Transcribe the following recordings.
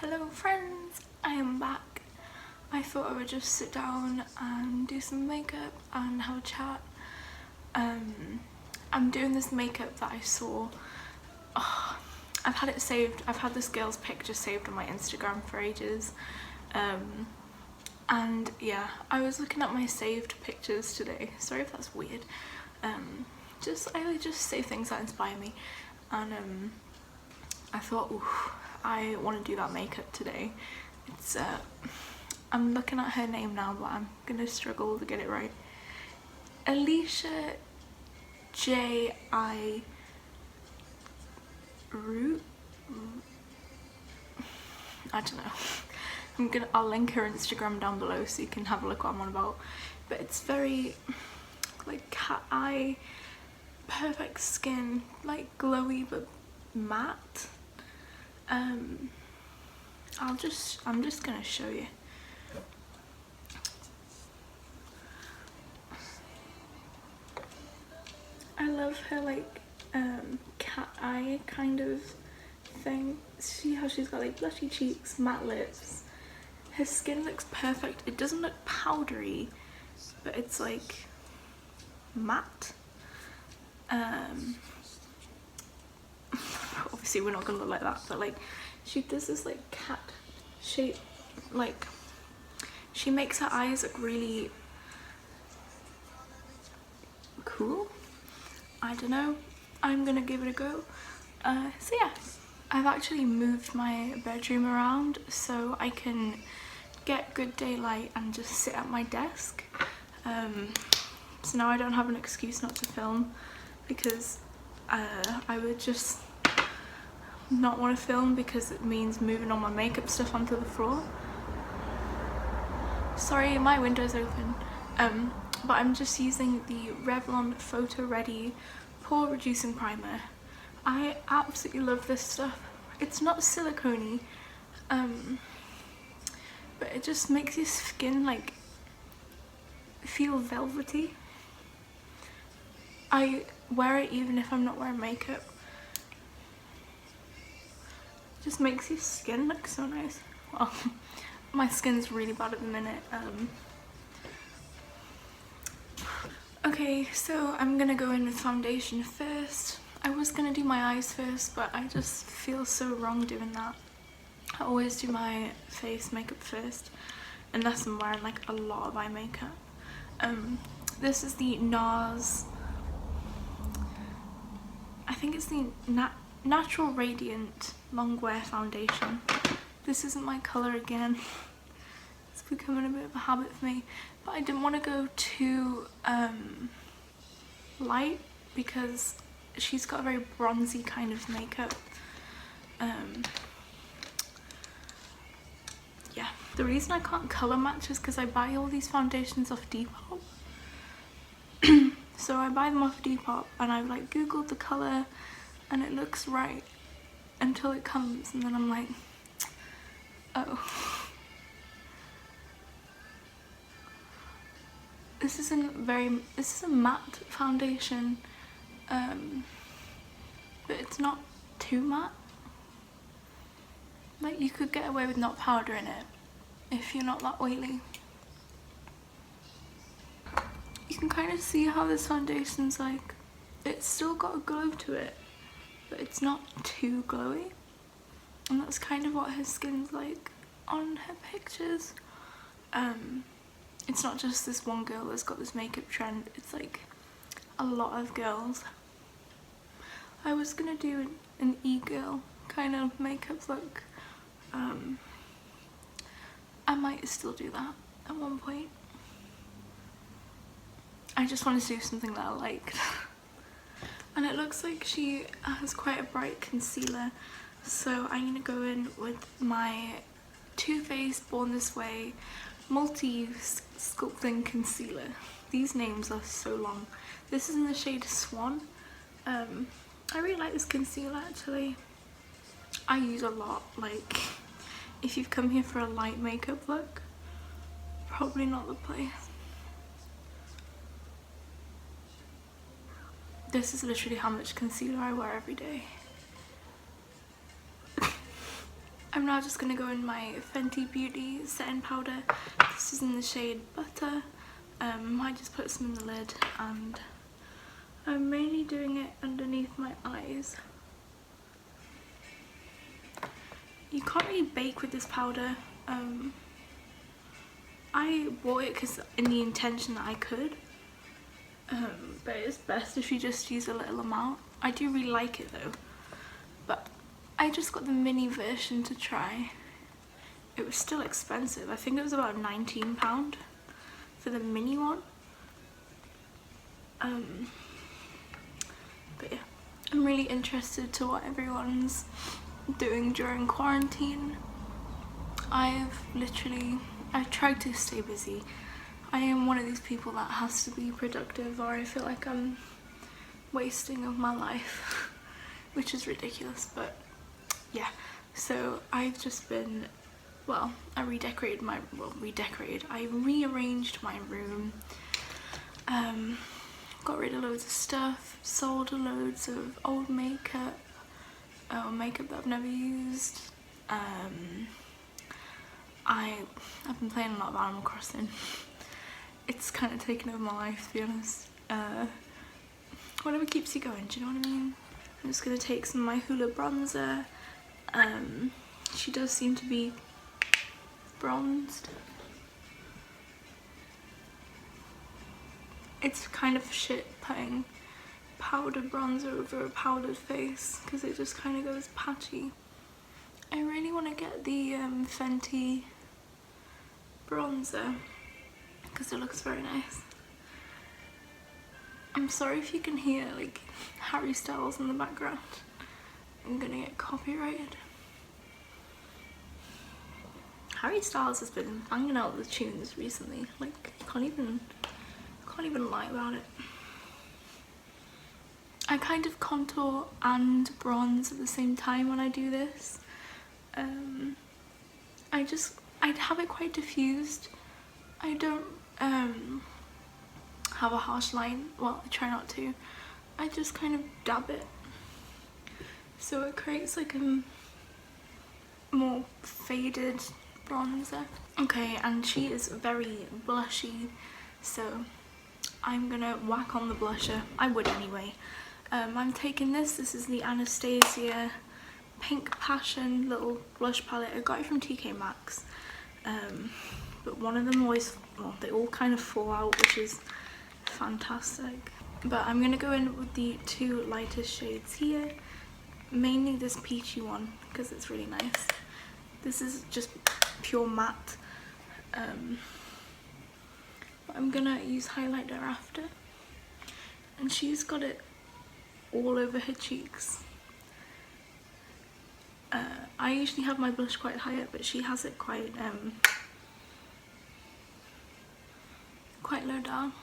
Hello friends, I am back. I thought I would just sit down and do some makeup and have a chat. I'm doing this makeup that I saw. I've had it saved. I've had this girl's picture saved on my Instagram for ages. And yeah, I was looking at my saved pictures today. Sorry if that's weird. I just save things that inspire me, and I thought, ooh, I want to do that makeup today. It's I'm looking at her name now, but I'm gonna struggle to get it right. Aliciajiroux. I don't know. I'll link her Instagram down below so you can have a look what I'm on about. But it's very like cat eye, perfect skin, like glowy but matte. I'm just gonna show you. I love her like cat eye kind of thing. See how she's got like blushy cheeks, matte lips. Her skin looks perfect. It doesn't look powdery, but it's like matte. Obviously we're not gonna look like that, but like she does this like cat shape, like she makes her eyes look really cool. I don't know, I'm gonna give it a go. So yeah, I've actually moved my bedroom around so I can get good daylight and just sit at my desk. So now I don't have an excuse not to film, because I would just not want to film because it means moving all my makeup stuff onto the floor. Sorry, my window's open. But I'm just using the Revlon Photo Ready Pore Reducing Primer. I absolutely love this stuff. It's not silicone-y, but it just makes your skin like feel velvety. I wear it even if I'm not wearing makeup. It just makes your skin look so nice. Well, my skin's really bad at the minute. Okay, so I'm gonna go in with foundation first. I was gonna do my eyes first, but I just feel so wrong doing that. I always do my face makeup first, unless I'm wearing like a lot of eye makeup. This is the NARS, I think it's the Natural Radiant Long Wear Foundation. This isn't my colour again. It's becoming a bit of a habit for me, but I didn't want to go too light because she's got a very bronzy kind of makeup. Yeah, the reason I can't colour match is because I buy all these foundations off Depop. So I buy them off Depop and I've like googled the colour and it looks right until it comes, and then I'm like, oh. This is a matte foundation, but it's not too matte. Like you could get away with not powdering it if you're not that oily. You can kind of see how this foundation's like, it's still got a glow to it, but it's not too glowy. And that's kind of what her skin's like on her pictures. It's not just this one girl that's got this makeup trend, it's like a lot of girls. I was gonna do an e-girl kind of makeup look. I might still do that at one point. I just wanted to do something that I liked. And it looks like she has quite a bright concealer, so I'm gonna go in with my Too Faced Born This Way Multi-Use Sculpting Concealer. These names are so long. This is in the shade Swan. I really like this concealer actually. I use a lot, like if you've come here for a light makeup look, probably not the place. This is literally how much concealer I wear every day. I'm now just going to go in my Fenty Beauty setting powder. This is in the shade Butter. I might just put some in the lid, and I'm mainly doing it underneath my eyes. You can't really bake with this powder. I bought it because in the intention that I could, but it's best if you just use a little amount. I do really like it though, but I just got the mini version to try. It was still expensive. I think it was about £19 for the mini one. But yeah, I'm really interested to what everyone's doing during quarantine. I've tried to stay busy. I am one of these people that has to be productive, or I feel like I'm wasting of my life, which is ridiculous, but yeah. So I've just been, well, I rearranged my room, got rid of loads of stuff, sold loads of old makeup, makeup that I've never used. I've been playing a lot of Animal Crossing. It's kind of taken over my life, to be honest. Whatever keeps you going, do you know what I mean? I'm just going to take some of my Hoola bronzer. She does seem to be bronzed. It's kind of shit putting powdered bronzer over a powdered face because it just kind of goes patchy. I really want to get the Fenty bronzer because it looks very nice. I'm sorry if you can hear like Harry Styles in the background. I'm gonna get copyrighted. Harry Styles has been banging out the tunes recently. Like, can't even lie about it. I kind of contour and bronze at the same time when I do this. I'd have it quite diffused. I don't have a harsh line. Well, I try not to. I just kind of dab it, so it creates like a more faded bronzer. Okay, and she is very blushy, so I'm gonna whack on the blusher. I would anyway. I'm taking this is the Anastasia Pink Passion little blush palette. I got it from TK Maxx, but one of them always, well, they all kind of fall out, which is fantastic. But I'm gonna go in with the two lightest shades here, mainly this peachy one because it's really nice. This is just pure matte, but I'm gonna use highlighter after, and she's got it all over her cheeks. I usually have my blush quite high up, but she has it quite low down.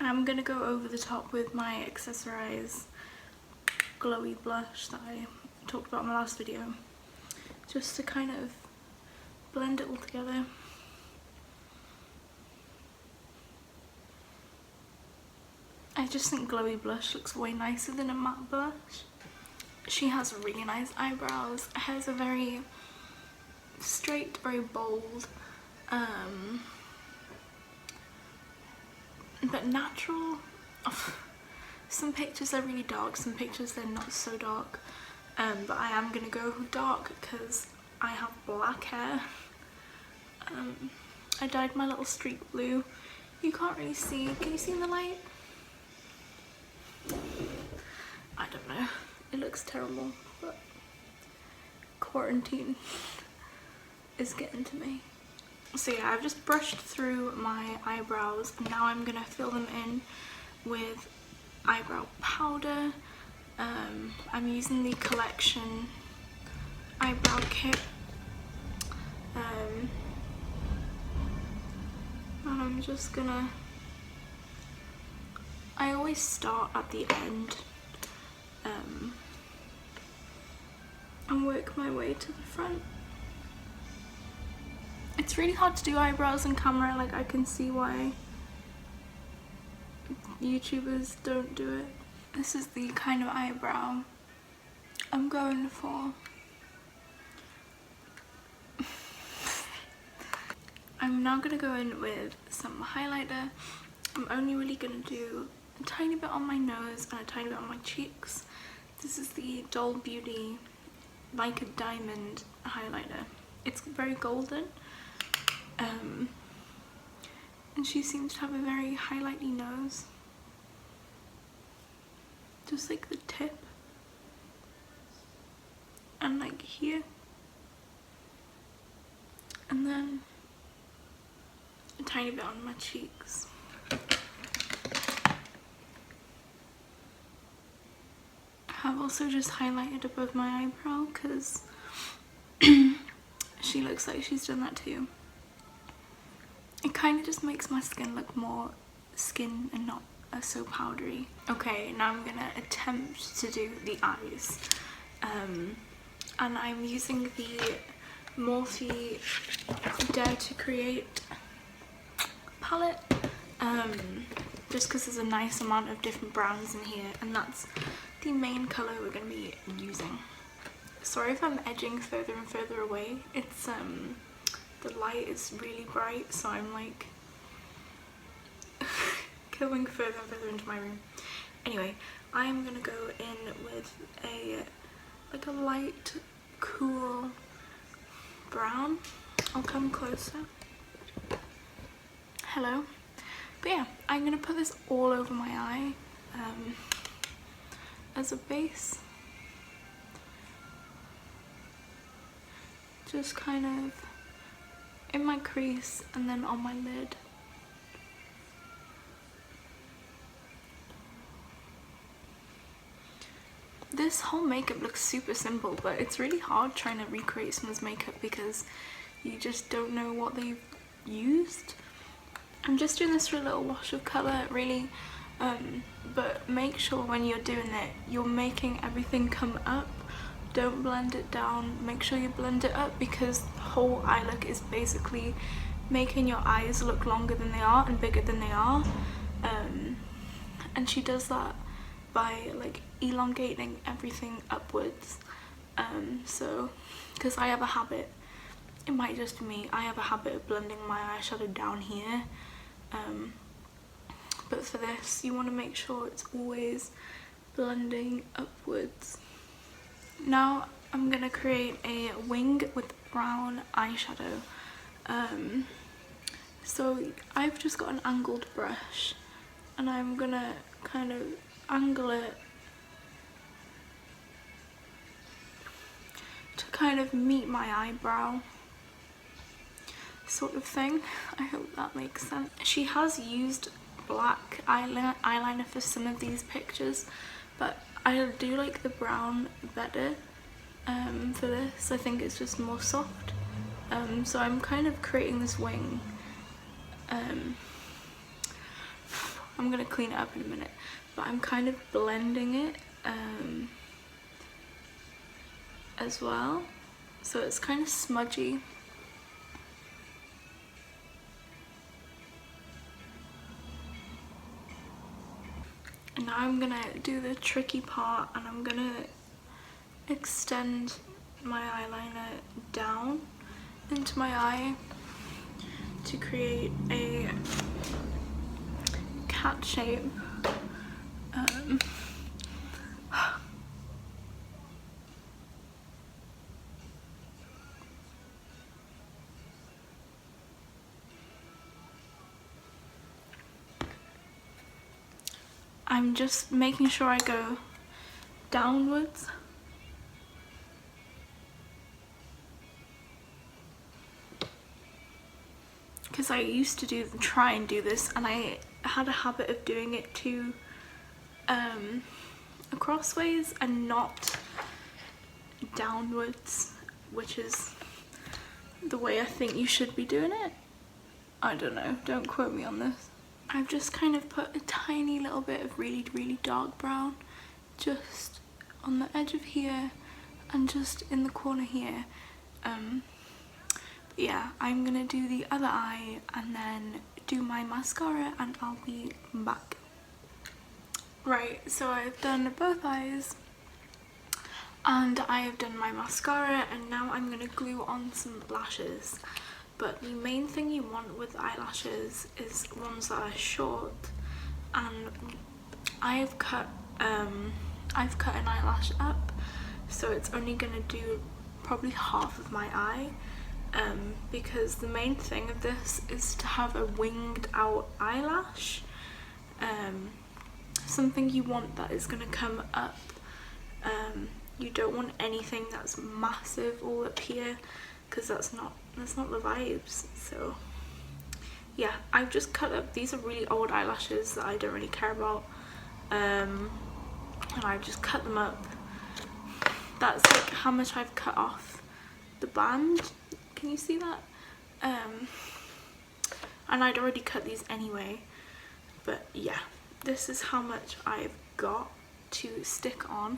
I'm gonna go over the top with my Accessorize glowy blush that I talked about in my last video, just to kind of blend it all together. I just think glowy blush looks way nicer than a matte blush. She has really nice eyebrows. Her hair's a very straight, very bold, but natural. Some pictures are really dark, some pictures they're not so dark, but I am gonna go dark because I have black hair. I dyed my little streak blue. You can't really see. Can you see in the light? I don't know. It looks terrible, but quarantine is getting to me. So yeah, I've just brushed through my eyebrows, and now I'm gonna fill them in with eyebrow powder. I'm using the Collection eyebrow kit, and I'm just gonna, I always start at the end and work my way to the front. It's really hard to do eyebrows on camera, like I can see why YouTubers don't do it. This is the kind of eyebrow I'm going for. I'm now going to go in with some highlighter. I'm only really going to do a tiny bit on my nose and a tiny bit on my cheeks. This is the Doll Beauty Like a Diamond highlighter. It's very golden. And she seems to have a very highlighty nose. Just like the tip. And like here. And then a tiny bit on my cheeks. I've also just highlighted above my eyebrow because she looks like she's done that too. It kind of just makes my skin look more skin and not so powdery. Okay, now I'm gonna attempt to do the eyes. And I'm using the Morphe Dare to Create palette. Just because there's a nice amount of different browns in here, and that's the main colour we're going to be using. Sorry if I'm edging further and further away. It's the light is really bright, so I'm like going further and further into my room. Anyway, I'm gonna go in with a light cool brown. I'll come closer. Hello. But yeah, I'm gonna put this all over my eye as a base. Just kind of in my crease and then on my lid. This whole makeup looks super simple, but it's really hard trying to recreate someone's makeup because you just don't know what they've used. I'm just doing this for a little wash of colour, really, but make sure when you're doing it, you're making everything come up. Don't blend it down, make sure you blend it up, because the whole eye look is basically making your eyes look longer than they are and bigger than they are. And she does that by like elongating everything upwards. So, because I have a habit, it might just be me, I have a habit of blending my eyeshadow down here. But for this, you want to make sure it's always blending upwards. Now I'm going to create a wing with brown eyeshadow. So I've just got an angled brush and I'm going to kind of angle it to kind of meet my eyebrow sort of thing. I hope that makes sense. She has used black eyeliner for some of these pictures, but I do like the brown better for this. I think it's just more soft. So I'm kind of creating this wing. I'm gonna clean it up in a minute, but I'm kind of blending it as well, so it's kind of smudgy. And now I'm gonna do the tricky part, and I'm gonna extend my eyeliner down into my eye to create a cat shape. I'm just making sure I go downwards. Because I used to try and do this, and I had a habit of doing it too crossways and not downwards, which is the way I think you should be doing it. I don't know, don't quote me on this. I've just kind of put a tiny little bit of really, really dark brown just on the edge of here and just in the corner here. But yeah, I'm gonna do the other eye and then do my mascara and I'll be back. Right, so I've done both eyes and I have done my mascara, and now I'm gonna glue on some lashes. but the main thing you want with eyelashes is ones that are short, and I've cut an eyelash up, so it's only gonna do probably half of my eye, because the main thing of this is to have a winged out eyelash, something you want that is gonna come up. You don't want anything that's massive all up here, because that's not the vibes. So yeah, I've just cut up, these are really old eyelashes that I don't really care about, and I've just cut them up. That's like how much I've cut off the band, can you see that? And I'd already cut these anyway, but yeah, this is how much I've got to stick on,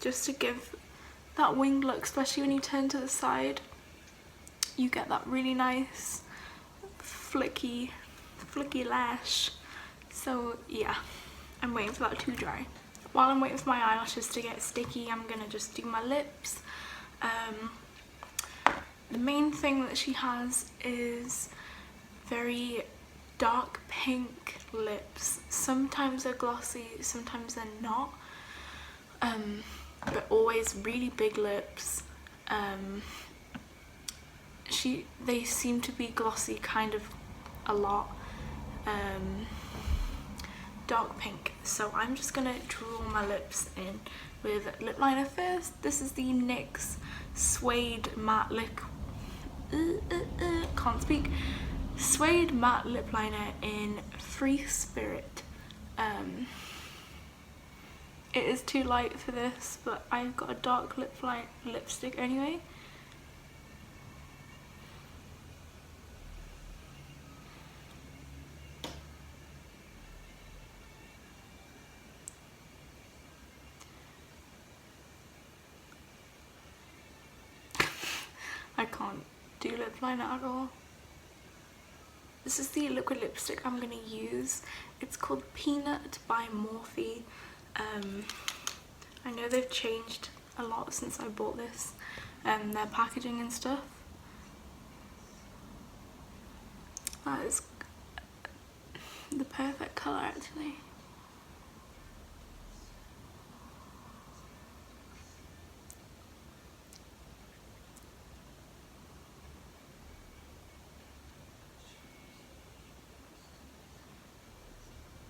just to give that winged look, especially when you turn to the side. You get that really nice flicky lash. So yeah, I'm waiting for that to dry. While I'm waiting for my eyelashes to get sticky, I'm gonna just do my lips. The main thing that she has is very dark pink lips. Sometimes they're glossy, sometimes they're not, but always really big lips. They seem to be glossy kind of a lot, dark pink. So I'm just gonna draw my lips in with lip liner first. This is the NYX Suede Matte Suede Matte Lip Liner in Free Spirit. It is too light for this, but I've got a dark lipstick anyway. I can't do lip liner at all. This is the liquid lipstick I'm gonna use. It's called Peanut by Morphe. I know they've changed a lot since I bought this, their packaging and stuff. That is the perfect colour actually.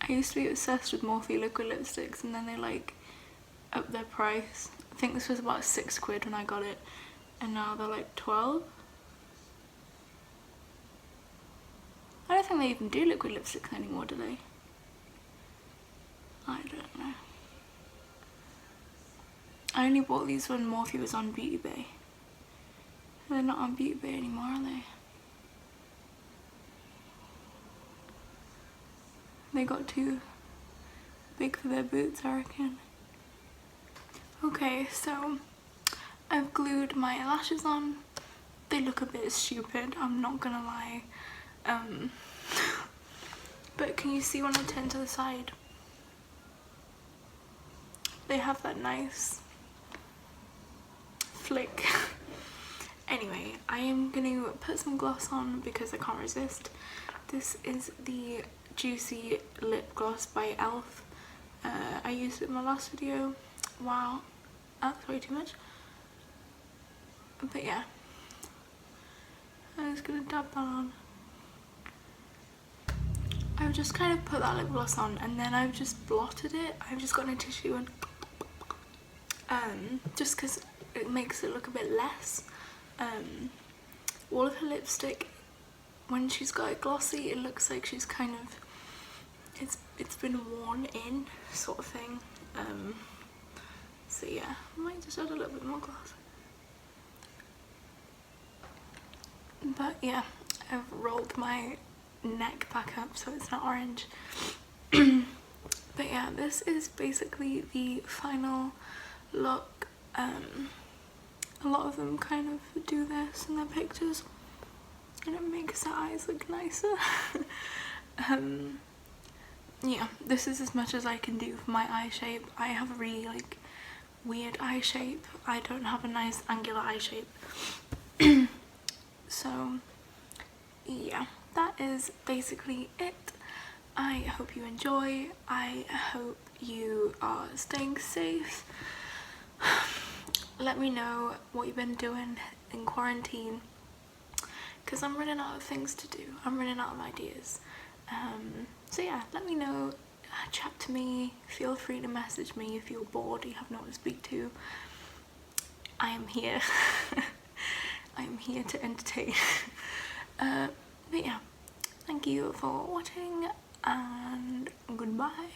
I used to be obsessed with Morphe liquid lipsticks, and then they like upped their price. I think this was about £6 when I got it, and now they're like 12. I don't think they even do liquid lipsticks anymore, do they? I don't know. I only bought these when Morphe was on Beauty Bay. They're not on Beauty Bay anymore, are they? They got too big for their boots, I reckon. Okay, so I've glued my lashes on. They look a bit stupid, I'm not gonna lie. But can you see when I turn to the side? They have that nice flick. Anyway, I am gonna put some gloss on because I can't resist. This is the Juicy Lip Gloss by e.l.f. I used it in my last video. Wow, that's way too much. But yeah, I'm just gonna dab that on. I've just kind of put that lip gloss on and then I've just blotted it. I've just gotten a tissue and just because it makes it look a bit less. All of her lipstick, when she's got it glossy, it looks like she's kind of, it's been worn in sort of thing. So yeah, I might just add a little bit more gloss. But yeah, I've rolled my neck back up so it's not orange. But yeah, this is basically the final look. A lot of them kind of do this in their pictures and it makes their eyes look nicer. Yeah, this is as much as I can do for my eye shape. I have a really like weird eye shape. I don't have a nice angular eye shape. So yeah, that is basically it. I hope you enjoy. I hope you are staying safe. Let me know what you've been doing in quarantine, because I'm running out of things to do. I'm running out of ideas. So yeah, let me know. Chat to me. Feel free to message me if you're bored, you have no one to speak to. I am here. I am here to entertain. But yeah, thank you for watching and goodbye.